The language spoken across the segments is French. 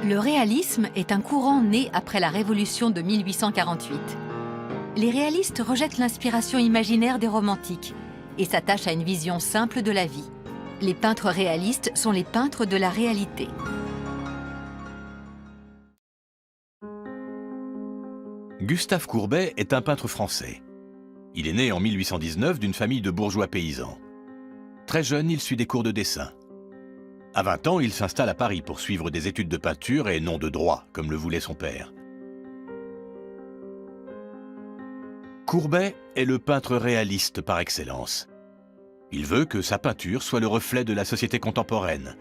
Le réalisme est un courant né après la Révolution de 1848. Les réalistes rejettent l'inspiration imaginaire des romantiques et s'attachent à une vision simple de la vie. Les peintres réalistes sont les peintres de la réalité. Gustave Courbet est un peintre français. Il est né en 1819 d'une famille de bourgeois paysans. Très jeune, il suit des cours de dessin. À 20 ans, il s'installe à Paris pour suivre des études de peinture et non de droit, comme le voulait son père. Courbet est le peintre réaliste par excellence. Il veut que sa peinture soit le reflet de la société contemporaine,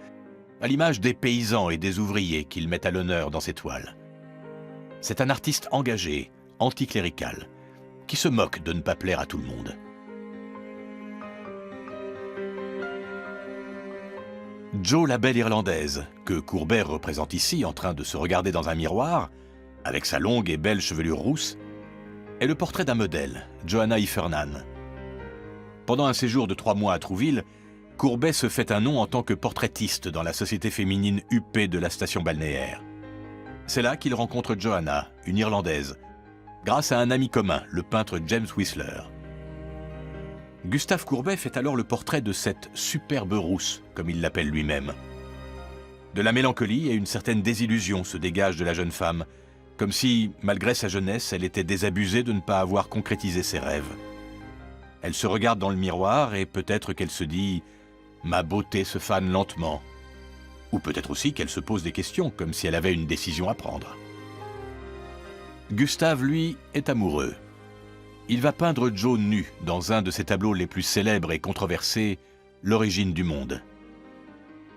à l'image des paysans et des ouvriers qu'il met à l'honneur dans ses toiles. C'est un artiste engagé, anticlérical, qui se moque de ne pas plaire à tout le monde. Jo la belle Irlandaise, que Courbet représente ici en train de se regarder dans un miroir, avec sa longue et belle chevelure rousse, est le portrait d'un modèle, Johanna Heffernan. Pendant un séjour de 3 mois à Trouville, Courbet se fait un nom en tant que portraitiste dans la société féminine huppée de la station balnéaire. C'est là qu'il rencontre Johanna, une Irlandaise, grâce à un ami commun, le peintre James Whistler. Gustave Courbet fait alors le portrait de cette superbe rousse, comme il l'appelle lui-même. De la mélancolie et une certaine désillusion se dégagent de la jeune femme, comme si, malgré sa jeunesse, elle était désabusée de ne pas avoir concrétisé ses rêves. Elle se regarde dans le miroir et peut-être qu'elle se dit « Ma beauté se fane lentement ». Ou peut-être aussi qu'elle se pose des questions, comme si elle avait une décision à prendre. Gustave, lui, est amoureux. Il va peindre Jo nue dans un de ses tableaux les plus célèbres et controversés, L'origine du monde.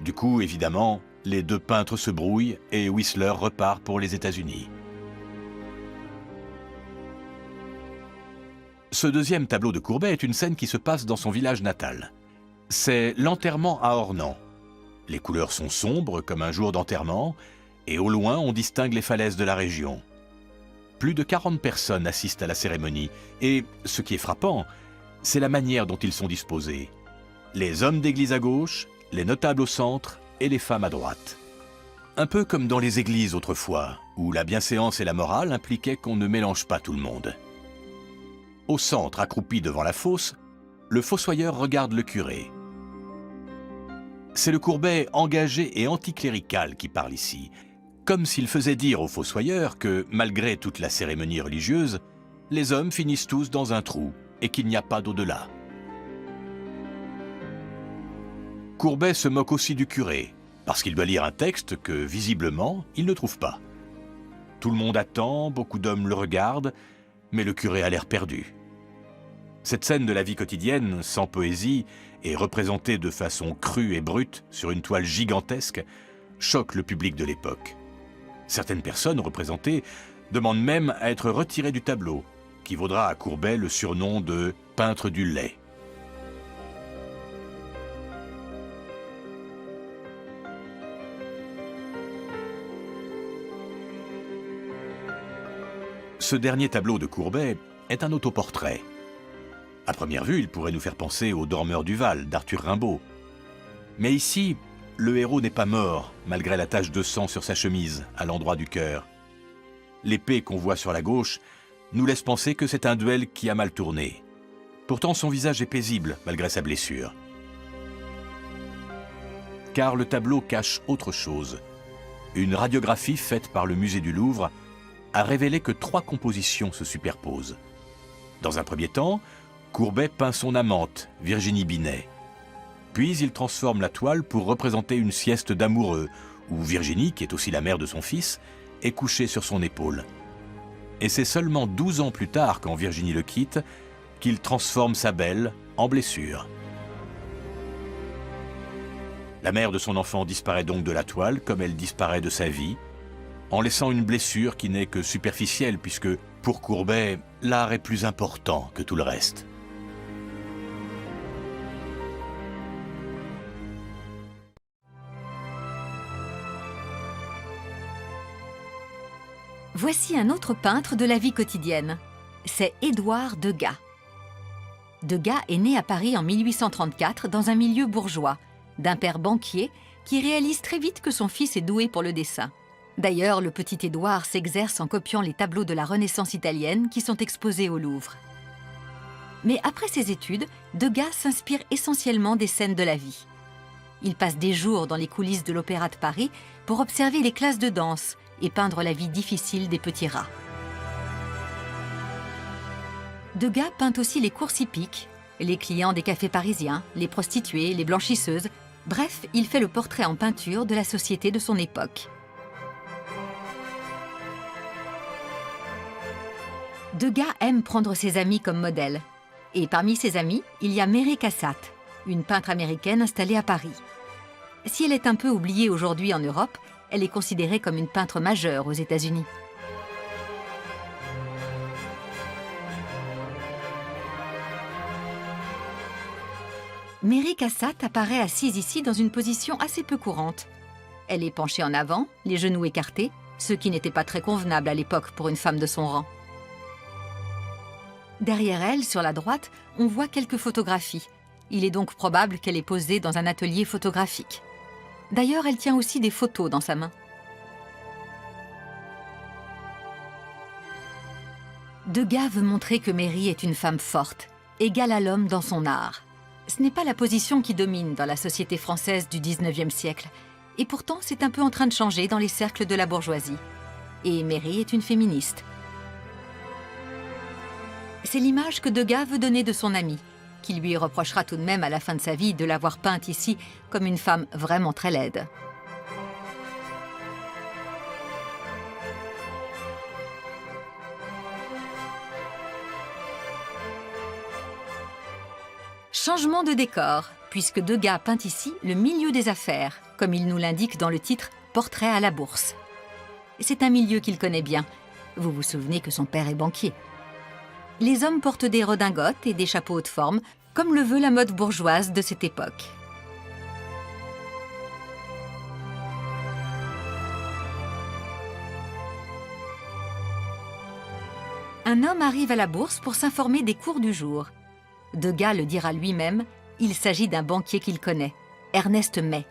Du coup, évidemment, les deux peintres se brouillent et Whistler repart pour les États-Unis. Ce deuxième tableau de Courbet est une scène qui se passe dans son village natal. C'est l'enterrement à Ornans. Les couleurs sont sombres comme un jour d'enterrement et au loin on distingue les falaises de la région. Plus de 40 personnes assistent à la cérémonie et ce qui est frappant, c'est la manière dont ils sont disposés. Les hommes d'église à gauche, les notables au centre et les femmes à droite. Un peu comme dans les églises autrefois, où la bienséance et la morale impliquaient qu'on ne mélange pas tout le monde. Au centre, accroupi devant la fosse, le fossoyeur regarde le curé. C'est le Courbet engagé et anticlérical qui parle ici, comme s'il faisait dire au fossoyeur que, malgré toute la cérémonie religieuse, les hommes finissent tous dans un trou et qu'il n'y a pas d'au-delà. Courbet se moque aussi du curé, parce qu'il doit lire un texte que, visiblement, il ne trouve pas. Tout le monde attend, beaucoup d'hommes le regardent, mais le curé a l'air perdu. Cette scène de la vie quotidienne, sans poésie, et représentée de façon crue et brute sur une toile gigantesque, choque le public de l'époque. Certaines personnes représentées demandent même à être retirées du tableau, qui vaudra à Courbet le surnom de « peintre du lait ». Ce dernier tableau de Courbet est un autoportrait. À première vue, il pourrait nous faire penser au Dormeur du Val d'Arthur Rimbaud. Mais ici, le héros n'est pas mort, malgré la tache de sang sur sa chemise, à l'endroit du cœur. L'épée qu'on voit sur la gauche nous laisse penser que c'est un duel qui a mal tourné. Pourtant, son visage est paisible, malgré sa blessure. Car le tableau cache autre chose. Une radiographie faite par le musée du Louvre a révélé que 3 compositions se superposent. Dans un premier temps, Courbet peint son amante, Virginie Binet. Puis il transforme la toile pour représenter une sieste d'amoureux, où Virginie, qui est aussi la mère de son fils, est couchée sur son épaule. Et c'est seulement 12 ans plus tard, quand Virginie le quitte, qu'il transforme sa belle en blessure. La mère de son enfant disparaît donc de la toile, comme elle disparaît de sa vie, en laissant une blessure qui n'est que superficielle, puisque, pour Courbet, l'art est plus important que tout le reste. Voici un autre peintre de la vie quotidienne. C'est Édouard Degas. Degas est né à Paris en 1834 dans un milieu bourgeois, d'un père banquier qui réalise très vite que son fils est doué pour le dessin. D'ailleurs, le petit Édouard s'exerce en copiant les tableaux de la Renaissance italienne qui sont exposés au Louvre. Mais après ses études, Degas s'inspire essentiellement des scènes de la vie. Il passe des jours dans les coulisses de l'Opéra de Paris pour observer les classes de danse et peindre la vie difficile des petits rats. Degas peint aussi les courses hippiques, les clients des cafés parisiens, les prostituées, les blanchisseuses. Bref, il fait le portrait en peinture de la société de son époque. Degas aime prendre ses amis comme modèles. Et parmi ses amis, il y a Mary Cassatt, une peintre américaine installée à Paris. Si elle est un peu oubliée aujourd'hui en Europe, elle est considérée comme une peintre majeure aux États-Unis. Mary Cassatt apparaît assise ici dans une position assez peu courante. Elle est penchée en avant, les genoux écartés, ce qui n'était pas très convenable à l'époque pour une femme de son rang. Derrière elle, sur la droite, on voit quelques photographies. Il est donc probable qu'elle est posée dans un atelier photographique. D'ailleurs, elle tient aussi des photos dans sa main. Degas veut montrer que Mary est une femme forte, égale à l'homme dans son art. Ce n'est pas la position qui domine dans la société française du XIXe siècle. Et pourtant, c'est un peu en train de changer dans les cercles de la bourgeoisie. Et Mary est une féministe. C'est l'image que Degas veut donner de son amie, qui lui reprochera tout de même à la fin de sa vie de l'avoir peinte ici comme une femme vraiment très laide. Changement de décor, puisque Degas peint ici le milieu des affaires, comme il nous l'indique dans le titre « Portrait à la bourse ». C'est un milieu qu'il connaît bien. Vous vous souvenez que son père est banquier. Les hommes portent des redingotes et des chapeaux haute forme, comme le veut la mode bourgeoise de cette époque. Un homme arrive à la bourse pour s'informer des cours du jour. Degas le dira lui-même, il s'agit d'un banquier qu'il connaît, Ernest May.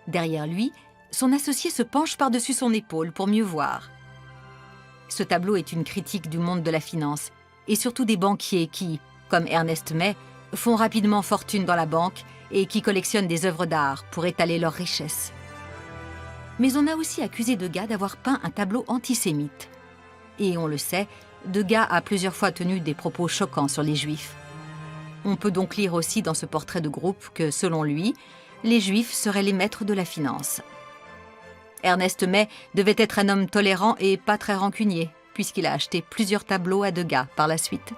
Derrière lui, son associé se penche par-dessus son épaule pour mieux voir. Ce tableau est une critique du monde de la finance, et surtout des banquiers qui, comme Ernest May, font rapidement fortune dans la banque et qui collectionnent des œuvres d'art pour étaler leurs richesses. Mais on a aussi accusé Degas d'avoir peint un tableau antisémite. Et on le sait, Degas a plusieurs fois tenu des propos choquants sur les Juifs. On peut donc lire aussi dans ce portrait de groupe que, selon lui, les Juifs seraient les maîtres de la finance. Ernest May devait être un homme tolérant et pas très rancunier, puisqu'il a acheté plusieurs tableaux à Degas par la suite.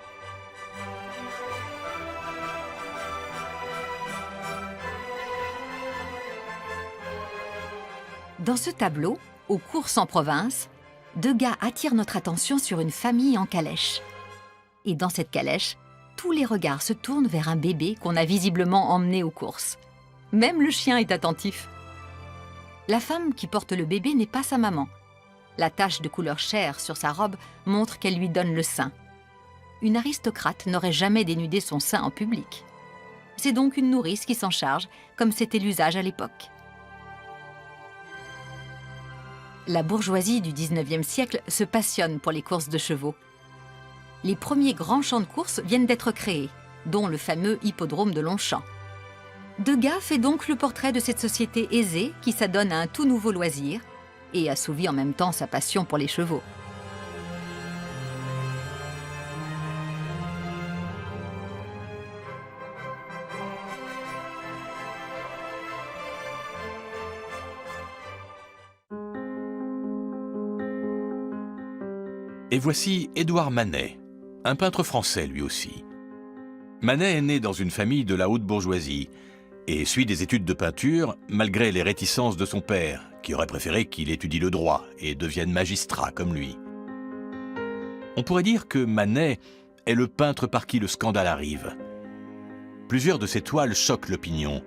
Dans ce tableau, aux courses en province, Degas attire notre attention sur une famille en calèche. Et dans cette calèche, tous les regards se tournent vers un bébé qu'on a visiblement emmené aux courses. Même le chien est attentif. La femme qui porte le bébé n'est pas sa maman. La tache de couleur chair sur sa robe montre qu'elle lui donne le sein. Une aristocrate n'aurait jamais dénudé son sein en public. C'est donc une nourrice qui s'en charge, comme c'était l'usage à l'époque. La bourgeoisie du XIXe siècle se passionne pour les courses de chevaux. Les premiers grands champs de courses viennent d'être créés, dont le fameux hippodrome de Longchamp. Degas fait donc le portrait de cette société aisée qui s'adonne à un tout nouveau loisir et assouvit en même temps sa passion pour les chevaux. Et voici Édouard Manet, un peintre français lui aussi. Manet est né dans une famille de la haute bourgeoisie et suit des études de peinture malgré les réticences de son père, qui aurait préféré qu'il étudie le droit et devienne magistrat comme lui. On pourrait dire que Manet est le peintre par qui le scandale arrive. Plusieurs de ses toiles choquent l'opinion,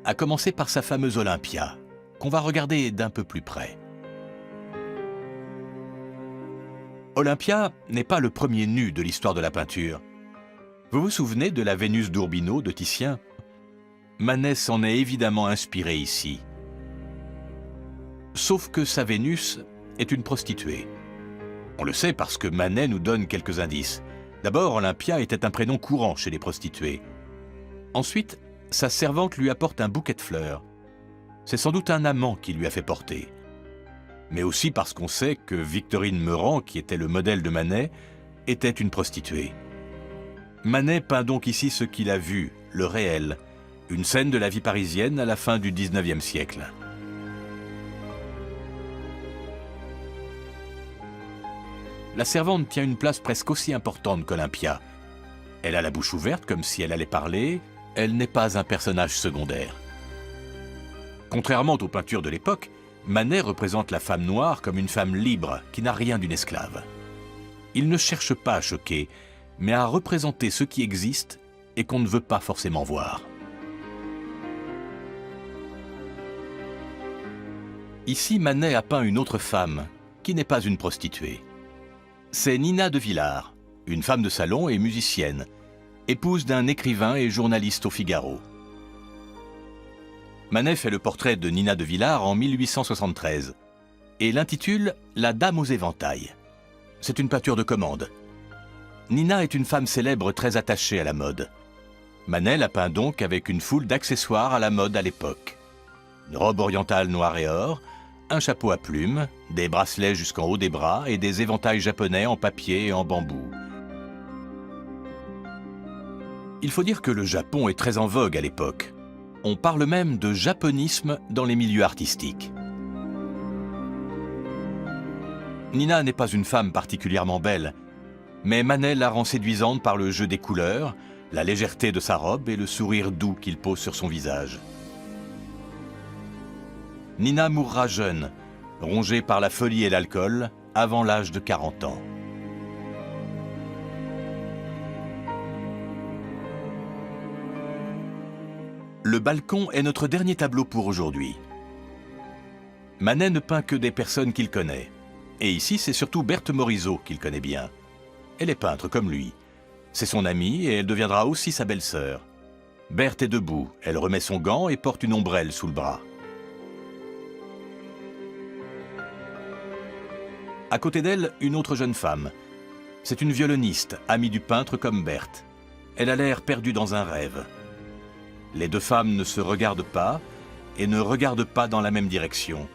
à commencer par sa fameuse Olympia, qu'on va regarder d'un peu plus près. Olympia n'est pas le premier nu de l'histoire de la peinture. Vous vous souvenez de la Vénus d'Urbino de Titien? Manet s'en est évidemment inspiré ici. Sauf que sa Vénus est une prostituée. On le sait parce que Manet nous donne quelques indices. D'abord, Olympia était un prénom courant chez les prostituées. Ensuite, sa servante lui apporte un bouquet de fleurs. C'est sans doute un amant qui lui a fait porter. Mais aussi parce qu'on sait que Victorine Meurant, qui était le modèle de Manet, était une prostituée. Manet peint donc ici ce qu'il a vu, le réel, une scène de la vie parisienne à la fin du XIXe siècle. La servante tient une place presque aussi importante qu'Olympia. Elle a la bouche ouverte comme si elle allait parler, elle n'est pas un personnage secondaire. Contrairement aux peintures de l'époque, Manet représente la femme noire comme une femme libre qui n'a rien d'une esclave. Il ne cherche pas à choquer, mais à représenter ce qui existe et qu'on ne veut pas forcément voir. Ici, Manet a peint une autre femme, qui n'est pas une prostituée. C'est Nina de Villars, une femme de salon et musicienne, épouse d'un écrivain et journaliste au Figaro. Manet fait le portrait de Nina de Villars en 1873 et l'intitule « La Dame aux éventails ». C'est une peinture de commande. Nina est une femme célèbre très attachée à la mode. Manet la peint donc avec une foule d'accessoires à la mode à l'époque. Une robe orientale noire et or, un chapeau à plumes, des bracelets jusqu'en haut des bras et des éventails japonais en papier et en bambou. Il faut dire que le Japon est très en vogue à l'époque. On parle même de japonisme dans les milieux artistiques. Nina n'est pas une femme particulièrement belle, mais Manet la rend séduisante par le jeu des couleurs, la légèreté de sa robe et le sourire doux qu'il pose sur son visage. Nina mourra jeune, rongée par la folie et l'alcool, avant l'âge de 40 ans. Le balcon est notre dernier tableau pour aujourd'hui. Manet ne peint que des personnes qu'il connaît. Et ici, c'est surtout Berthe Morisot qu'il connaît bien. Elle est peintre comme lui. C'est son amie et elle deviendra aussi sa belle-sœur. Berthe est debout, elle remet son gant et porte une ombrelle sous le bras. À côté d'elle, une autre jeune femme. C'est une violoniste, amie du peintre comme Berthe. Elle a l'air perdue dans un rêve. Les deux femmes ne se regardent pas et ne regardent pas dans la même direction.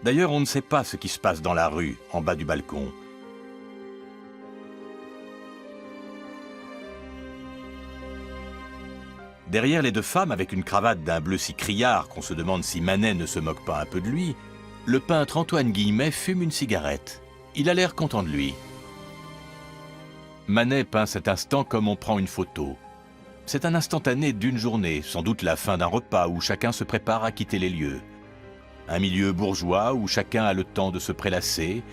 D'ailleurs, on ne sait pas ce qui se passe dans la rue, en bas du balcon. Derrière les deux femmes, avec une cravate d'un bleu si criard qu'on se demande si Manet ne se moque pas un peu de lui, le peintre Antoine Guillemet fume une cigarette. Il a l'air content de lui. Manet peint cet instant comme on prend une photo. C'est un instantané d'une journée, sans doute la fin d'un repas où chacun se prépare à quitter les lieux. Un milieu bourgeois où chacun a le temps de se prélasser,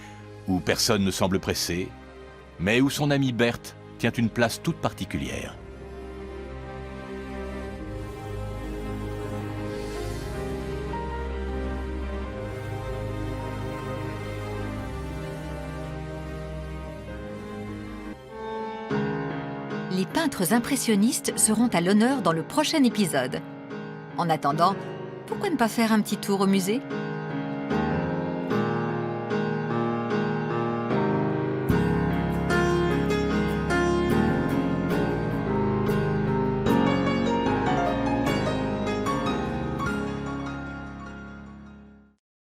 où personne ne semble pressé, mais où son amie Berthe tient une place toute particulière. Les peintres impressionnistes seront à l'honneur dans le prochain épisode. En attendant, pourquoi ne pas faire un petit tour au musée ?